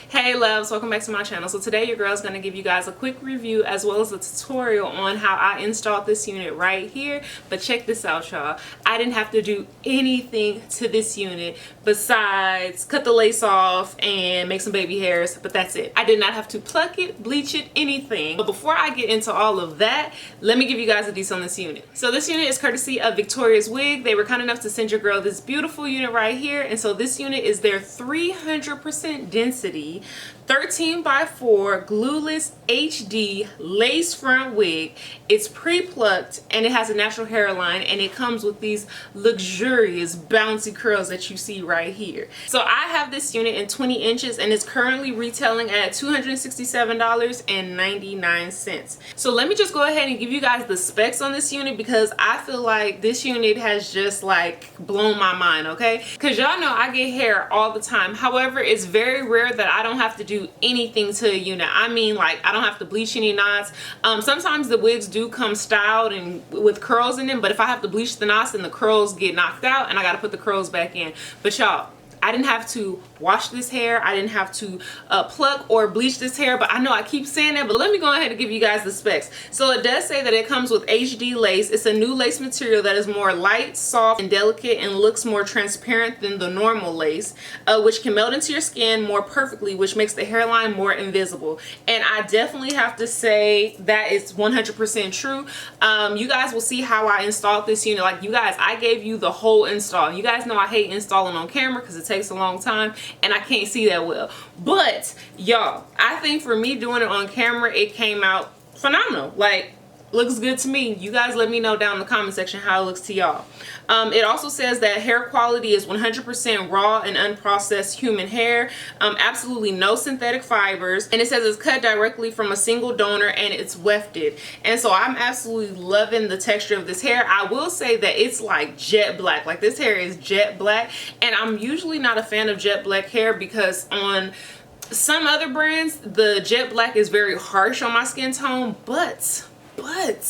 Hey loves, welcome back to my channel. So today your girl is going to give you guys a quick review as well as a tutorial on how I installed this unit right here. But check this out, y'all. I didn't have to do anything to this unit besides cut the lace off and make some baby hairs, but that's it. I did not have to pluck it, bleach it, anything. But before I get into all of that, let me give you guys the details on this unit. So this unit is courtesy of Victoriaswig. They were kind enough to send your girl this beautiful unit right here. And so this unit is their 300% density 13x4 glueless HD lace front wig. It's pre-plucked and it has a natural hairline, and it comes with these luxurious bouncy curls that you see right here. So I have this unit in 20 inches and it's currently retailing at $267.99. So let me just go ahead and give you guys the specs on this unit, because I feel like this unit has just like blown my mind, okay? Because y'all know I get hair all the time. However, it's very rare that I don't have to do anything to a unit. I mean, like, I don't have to bleach any knots. Sometimes the wigs do come styled and with curls in them, but if I have to bleach the knots, then the curls get knocked out and I gotta put the curls back in. But y'all, I didn't have to wash this hair. I didn't have to pluck or bleach this hair, but I know I keep saying that, but let me go ahead and give you guys the specs. So it does say that it comes with HD lace. It's a new lace material that is more light, soft, and delicate, and looks more transparent than the normal lace, which can melt into your skin more perfectly, which makes the hairline more invisible. And I definitely have to say that is 100% true. You guys will see how I installed this unit. Like, you guys, I gave you the whole install. You guys know I hate installing on camera because it takes a long time and I can't see that well. But y'all, I think for me doing it on camera, it came out phenomenal. Like, looks good to me. You guys let me know down in the comment section how it looks to y'all. It also says that hair quality is 100% raw and unprocessed human hair. Absolutely no synthetic fibers. And it says it's cut directly from a single donor and it's wefted. And so I'm absolutely loving the texture of this hair. I will say that it's like jet black. Like, this hair is jet black. And I'm usually not a fan of jet black hair because on some other brands, the jet black is very harsh on my skin tone, but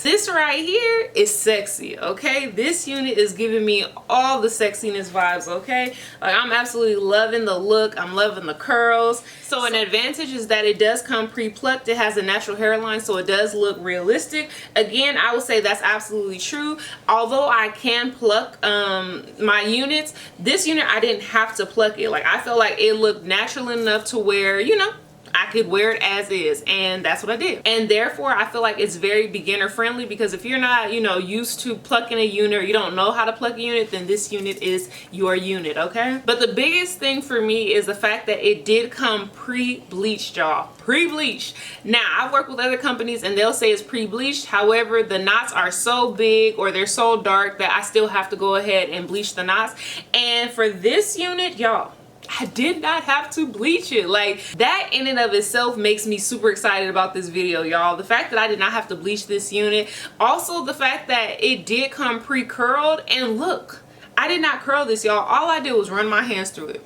this right here is sexy, okay? This unit is giving me all the sexiness vibes, okay? Like, I'm absolutely loving the look. I'm loving the curls. So an advantage is that it does come pre-plucked. It has a natural hairline, so it does look realistic. Again, I would say that's absolutely true. Although I can pluck my units, this unit I didn't have to pluck it. Like, I felt like it looked natural enough to where, you know, I could wear it as is, and that's what I did. And therefore I feel like it's very beginner friendly, because if you're not, you know, used to plucking a unit, or you don't know how to pluck a unit, then this unit is your unit, okay? But the biggest thing for me is the fact that it did come pre-bleached, y'all. Pre-bleached. Now, I've worked with other companies and they'll say it's pre-bleached. However, the knots are so big or they're so dark that I still have to go ahead and bleach the knots. And for this unit, y'all, I did not have to bleach it. Like, that in and of itself makes me super excited about this video, y'all. The fact that I did not have to bleach this unit. Also, the fact that it did come pre-curled. And look, I did not curl this, y'all. All I did was run my hands through it.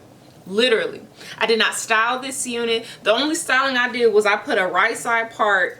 Literally. I did not style this unit. The only styling I did was I put a right side part,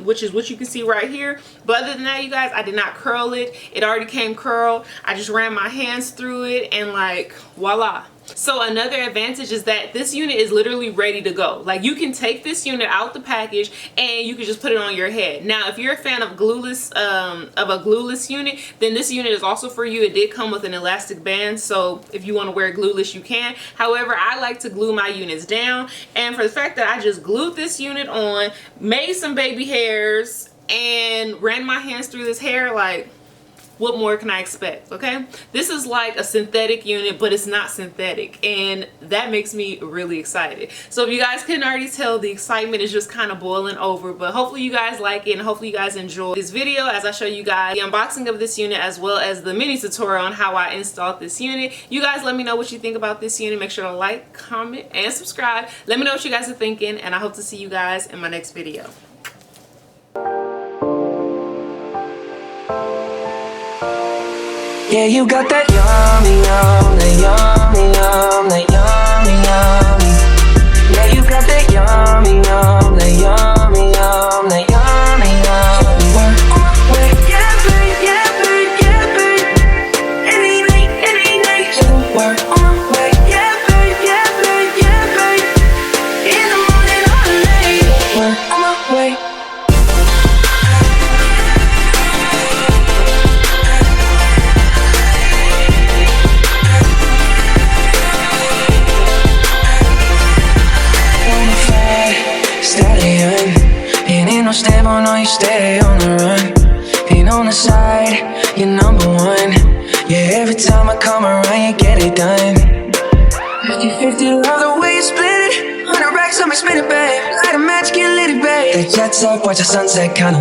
which is what you can see right here. But other than that, you guys, I did not curl it. It already came curled. I just ran my hands through it and, like, voila. So another advantage is that this unit is literally ready to go. Like, you can take this unit out the package and you can just put it on your head. Now, if you're a fan of glueless, of a glueless unit, then this unit is also for you. It did come with an elastic band, so if you want to wear glueless, you can. However, I like to glue my units down, and for the fact that I just glued this unit on, made some baby hairs, and ran my hands through this hair, like, what more can I expect, okay? This is like a synthetic unit, but it's not synthetic, and that makes me really excited. So if you guys couldn't already tell, the excitement is just kind of boiling over, but hopefully you guys like it, and hopefully you guys enjoy this video as I show you guys the unboxing of this unit as well as the mini tutorial on how I installed this unit. You guys let me know what you think about this unit. Make sure to like, comment, and subscribe. Let me know what you guys are thinking, and I hope to see you guys in my next video. Yeah, you got that yummy, yum, that yummy, yum, that yummy, yummy. Yeah, you got that yummy, yum, that yummy, yum, that yummy, yummy. Work on my way, yeah, babe, yeah, babe, yeah, babe. Any night, so work on my way, yeah, babe, yeah, babe, yeah, babe. In unstable, no, you stay on the run. Ain't on the side, you're number one. Yeah, every time I come around, you get it done. 50-50, love the way you split it. 100 racks on me, spin it, babe. Light a match, get lit, it, babe. The jet set, watch the sunset, kinda.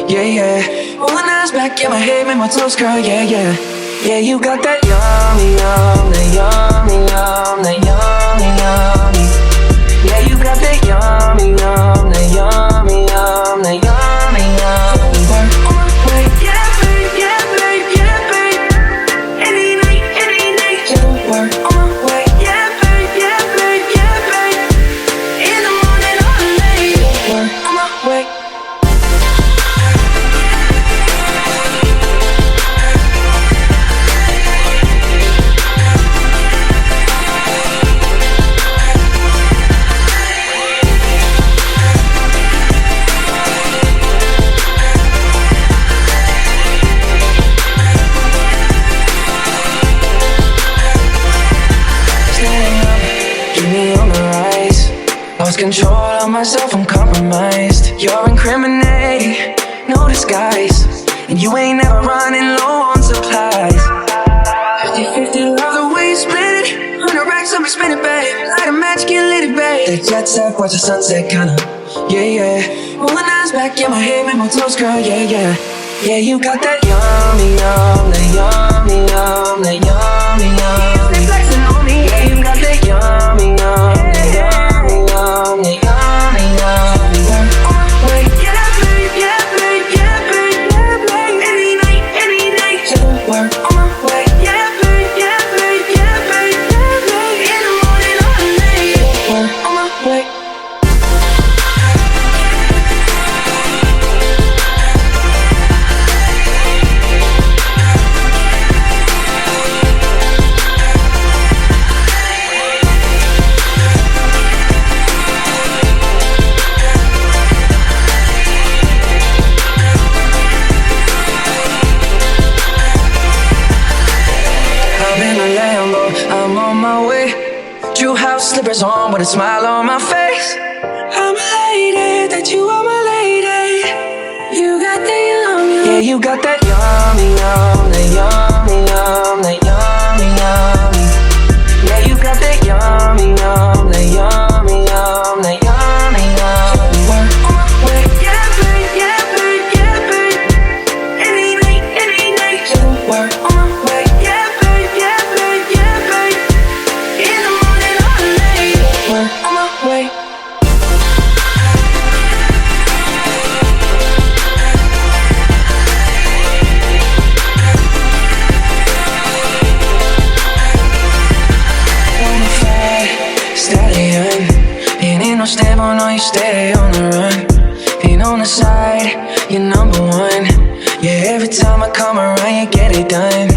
Yeah, yeah. Rolling eyes back in my head, make my toes curl, yeah, yeah. Yeah, you got that yummy, yum, that yummy, yum, that yummy, yummy. Yeah, you got that yummy, yum, that yummy, yum, that yummy, yummy. Work on my way, yeah, babe, yeah, babe, yeah, babe. Any night, yeah, work on my way, yeah, babe, yeah, babe, yeah, babe. In the morning or late, work on my way. Control of myself, I'm compromised. You're incriminating, no disguise. And you ain't never running low on supplies. 50-50, love the way you split it. 100 racks on me, spin it, babe. Light a match, get lit, it, babe. The jet set, watch the sunset, kinda. Yeah, yeah. Rolling eyes back in my head, make my toes curl, yeah, yeah. Yeah, you got that yummy, yum, that yummy, yum, that yummy, yum. They flexing on me. Yeah, you got that yummy, yum, that yummy, yum, that yummy, yum. Work on my way, yeah, babe, yeah, babe, yeah, babe, yeah, babe. Any night, yeah, work on my way, yeah, babe, yeah, babe, yeah, babe, yeah, babe. In the morning or late, work on my way. I'm on my way. True house slippers on with a smile on my face. I'm elated that you are my lady. You got that yum, yeah, you got that yummy, yum, that yummy, yum, that yummy, yummy. Yeah, you got that yummy, yum, that yummy, yum, that yummy, yummy. Work on my way, yeah, babe, yeah, babe, yeah, babe. Any night, yeah, work on my way, yeah, babe, yeah, babe, yeah, babe. In the morning or late, work on my way. Stallion, ain't no stable, no, you stay on the run. Ain't on the side, you're number one. Yeah, every time I come around, you get it done.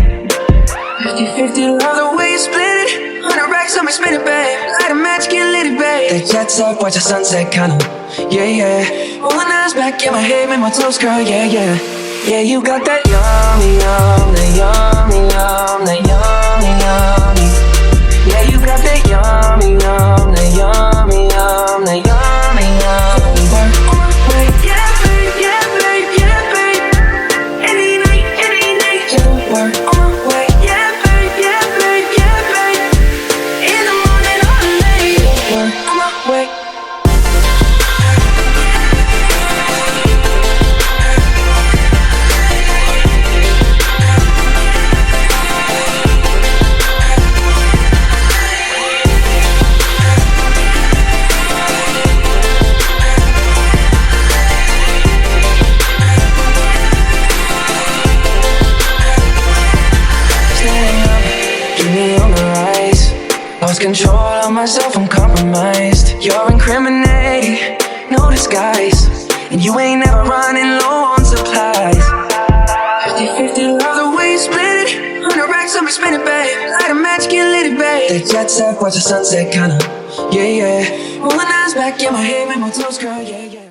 50-50, love the way you split it. 100 racks on me, spin it, babe. Light a match, get lit, it, babe. The jet set, watch the sunset, kinda. Yeah, yeah. Rolling eyes back in my head, make my toes curl, yeah, yeah. Yeah, you got that yummy, yum, that yummy, yum, that yummy, yummy. Yeah, you got that yummy, yum, that yummy, yum, that yummy, yummy. Work on my way, yeah, babe, yeah, babe, yeah, babe. Any night, yeah, work on my way, yeah, babe, yeah, babe, yeah, babe. In the morning or late, work on my way. Control of myself, I'm compromised. You're incriminating, no disguise. And you ain't never running low on supplies. 50-50, love the way you split it. 100 racks on me, spin it, babe. Light a match, get lit, it, babe. The jet set, watch the sunset, kinda. Yeah, yeah. Rolling eyes back in my head, make my toes curl, yeah, yeah.